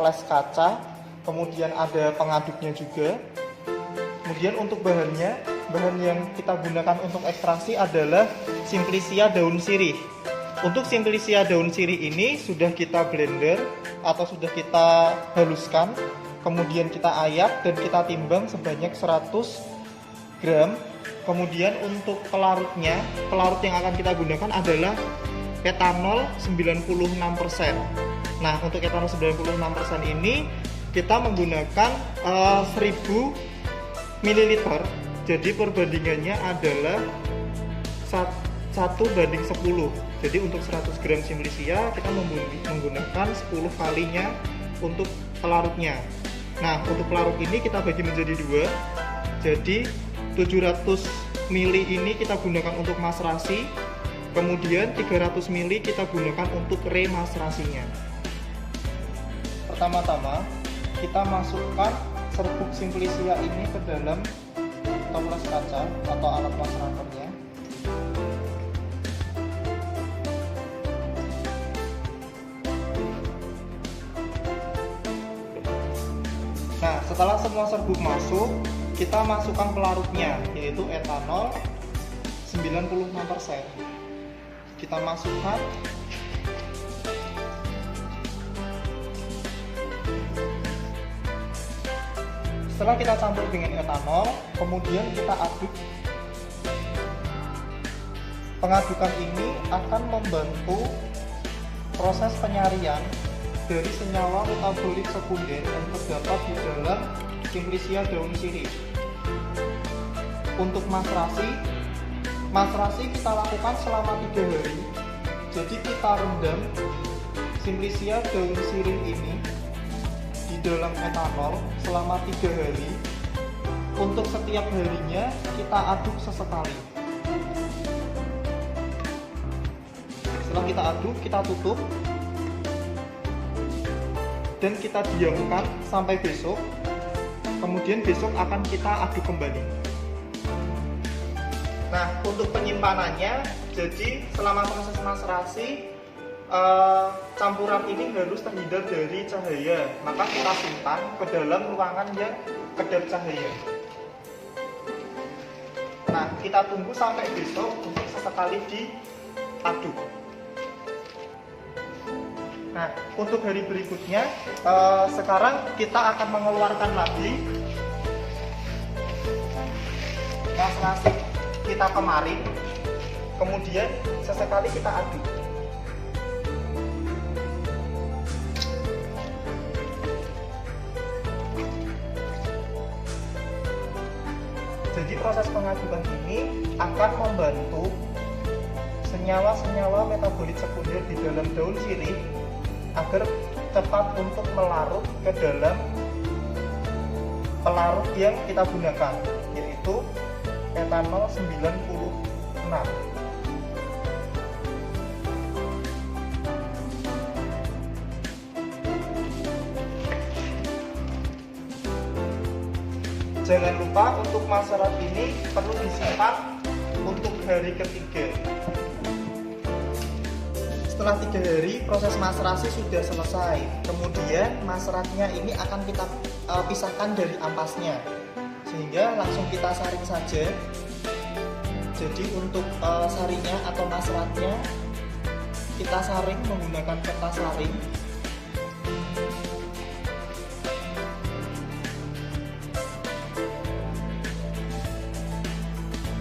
toples kaca, kemudian ada pengaduknya juga. Kemudian untuk bahannya, bahan yang kita gunakan untuk ekstraksi adalah Simplicia daun sirih. Untuk Simplicia daun sirih ini sudah kita blender atau sudah kita haluskan, kemudian kita ayak dan kita timbang sebanyak 100 gram. Kemudian untuk pelarutnya, pelarut yang akan kita gunakan adalah etanol 96%. Nah, untuk etanol 96% ini kita menggunakan 1000 ml. Jadi perbandingannya adalah 1:10. Jadi untuk 100 gram Simplicia kita menggunakan 10 kalinya untuk pelarutnya. Nah, untuk pelarut ini kita bagi menjadi 2. Jadi 700 ml ini kita gunakan untuk maserasi, kemudian 300 ml kita gunakan untuk remaserasinya. Pertama-tama kita masukkan serbuk Simplicia ini ke dalam toples kaca atau alat maseratornya. Nah, setelah semua serbuk masuk, kita masukkan pelarutnya, yaitu etanol 96%. Kita masukkan. Setelah kita campur dengan etanol, kemudian kita aduk. Pengadukan ini akan membantu proses penyarian dari senyawa metabolit sekunder yang terdapat di dalam Simplicia daun sirih. Untuk maserasi kita lakukan selama 3 hari. Jadi kita rendam Simplicia daun sirih ini di dalam etanol selama 3 hari. Untuk setiap harinya kita aduk sesekali. Setelah kita aduk, kita tutup dan kita diamkan sampai besok. Kemudian besok akan kita aduk kembali. Nah, untuk penyimpanannya, jadi selama proses maserasi campuran ini harus terhindar dari cahaya, maka kita simpan ke dalam ruangan yang kedap cahaya. Nah, kita tunggu sampai besok untuk sesekali diaduk. Nah, untuk hari berikutnya, sekarang kita akan mengeluarkan lagi maserasi kita kemarin, kemudian sesekali kita aduk. Jadi proses pengadukan ini akan membantu senyawa-senyawa metabolit sekunder di dalam daun sirih agar cepat untuk melarut ke dalam pelarut yang kita gunakan, yaitu etanol 96. Jangan lupa untuk maserat ini perlu disimpan untuk hari ketiga. Setelah 3 hari proses maserasi sudah selesai. Kemudian maseratnya ini akan kita pisahkan dari ampasnya, sehingga langsung kita saring saja. Jadi untuk saringnya atau maseratnya kita saring menggunakan kertas saring.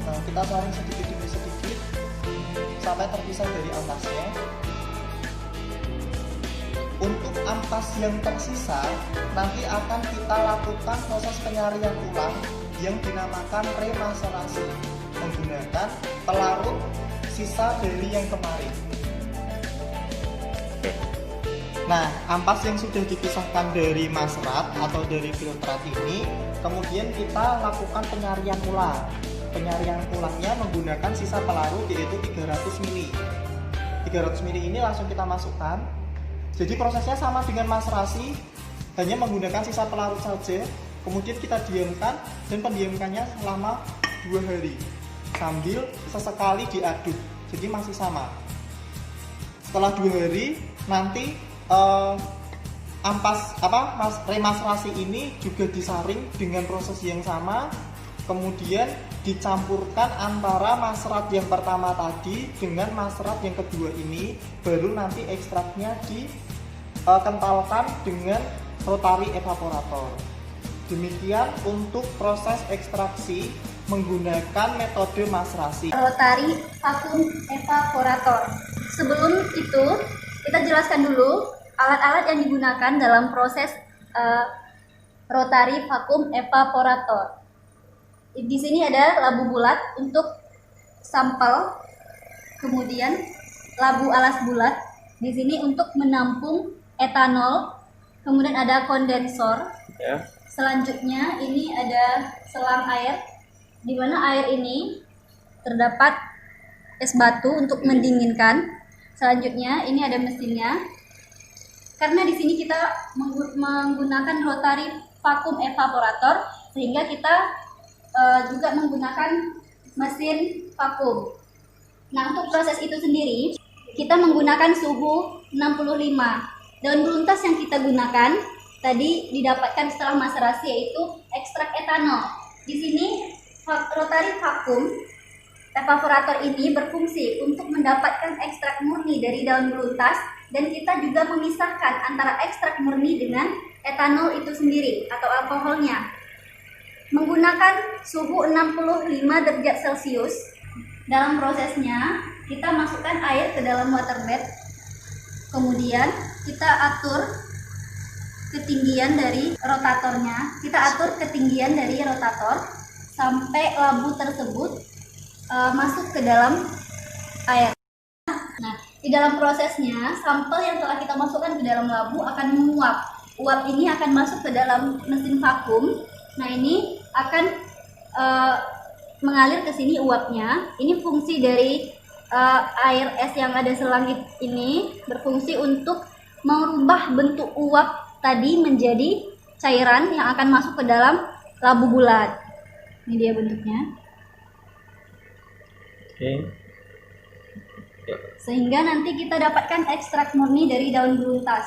Nah, kita saring sedikit demi sedikit sampai terpisah dari ampasnya. Untuk ampas yang tersisa nanti akan kita lakukan proses penyarian ulang yang dinamakan remaserasi menggunakan pelarut sisa dari yang kemarin. Nah, ampas yang sudah dipisahkan dari maserat atau dari filtrat ini kemudian kita lakukan penyarian ulang. Penyarian ulangnya menggunakan sisa pelarut yaitu 300 ml. 300 ml ini langsung kita masukkan. Jadi prosesnya sama dengan maserasi, hanya menggunakan sisa pelarut saja. Kemudian kita diamkan dan pendiamkannya selama 2 hari sambil sesekali diaduk. Jadi masih sama. Setelah 2 hari nanti remasrasi ini juga disaring dengan proses yang sama, kemudian dicampurkan antara maserat yang pertama tadi dengan maserat yang kedua ini, baru nanti ekstraknya dikentalkan dengan rotary evaporator. Demikian untuk proses ekstraksi menggunakan metode masrasi. Rotary vacuum evaporator. Sebelum itu, kita jelaskan dulu alat-alat yang digunakan dalam proses rotary vacuum evaporator. Di sini ada labu bulat untuk sampel, kemudian labu alas bulat di sini untuk menampung etanol, kemudian ada kondensor. Selanjutnya ini ada selang air, di mana air ini terdapat es batu untuk mendinginkan. Selanjutnya ini ada mesinnya. Karena di sini kita menggunakan rotary vacuum evaporator, sehingga kita juga menggunakan mesin vakum. Nah, untuk proses itu sendiri kita menggunakan suhu 65. Daun beluntas yang kita gunakan tadi didapatkan setelah maserasi, yaitu ekstrak etanol. Di sini rotary vacuum evaporator ini berfungsi untuk mendapatkan ekstrak murni dari daun beluntas, dan kita juga memisahkan antara ekstrak murni dengan etanol itu sendiri atau alkoholnya. Menggunakan suhu 65 derajat Celcius. Dalam prosesnya kita masukkan air ke dalam waterbed, kemudian kita atur ketinggian dari rotatornya, sampai labu tersebut masuk ke dalam air. Nah, di dalam prosesnya sampel yang telah kita masukkan ke dalam labu akan menguap. Uap ini akan masuk ke dalam mesin vakum. Nah, ini akan mengalir ke sini uapnya. Ini fungsi dari air es yang ada selangit ini, berfungsi untuk merubah bentuk uap tadi menjadi cairan yang akan masuk ke dalam labu bulat. Ini dia bentuknya. Sehingga nanti kita dapatkan ekstrak murni dari daun beluntas.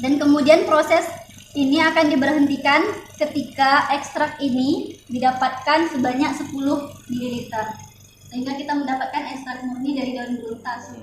Dan kemudian proses ini akan diberhentikan ketika ekstrak ini didapatkan sebanyak 10 ml. Sehingga kita mendapatkan ekstrak murni dari daun beluntas.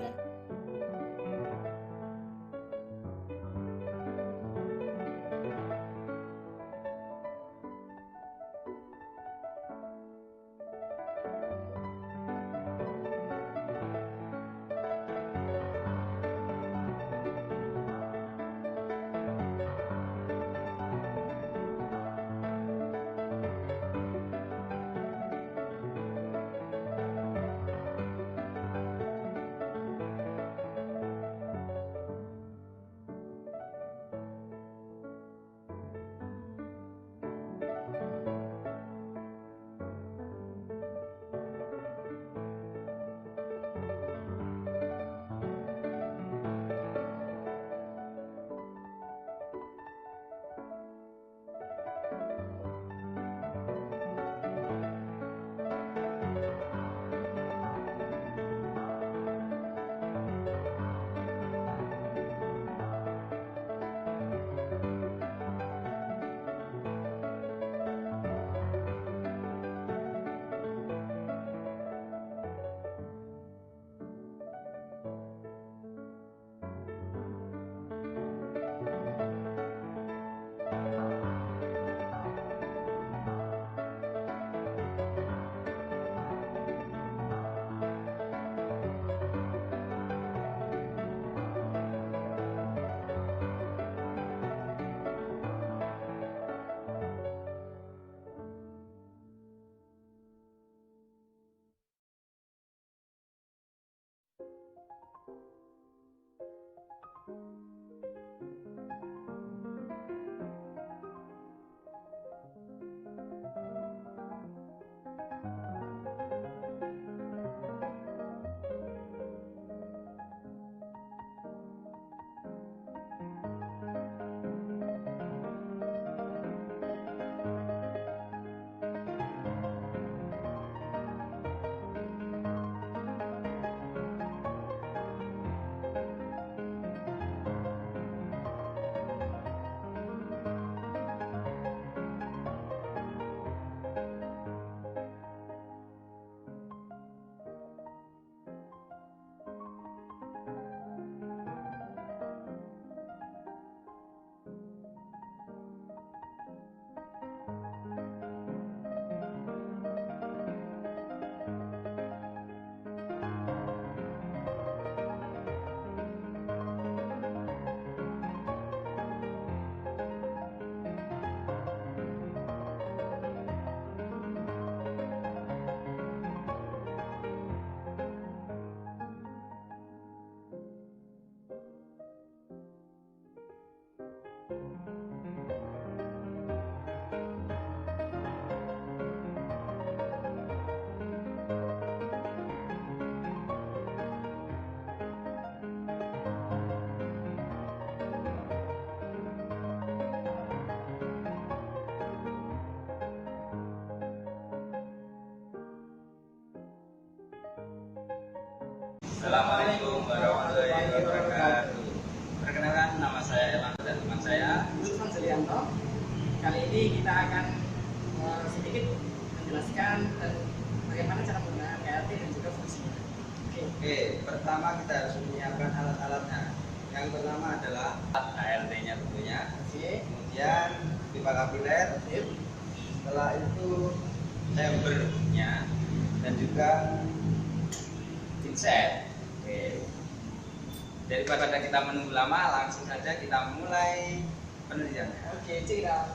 Assalamualaikum warahmatullahi wabarakatuh. Perkenalkan, nama saya Elan dan teman saya Lutfan Selianto. Kali ini kita akan sedikit menjelaskan bagaimana cara menggunakan KRT dan juga fungsinya. Oke, pertama kita harus menyiapkan alat-alatnya. Yang pertama adalah KRT-nya tentunya. Kemudian pipa kapiler. Setelah itu chambernya dan juga pinset. Oke. Daripada kita menunggu lama, langsung saja kita mulai penelitiannya. Oke, check it out.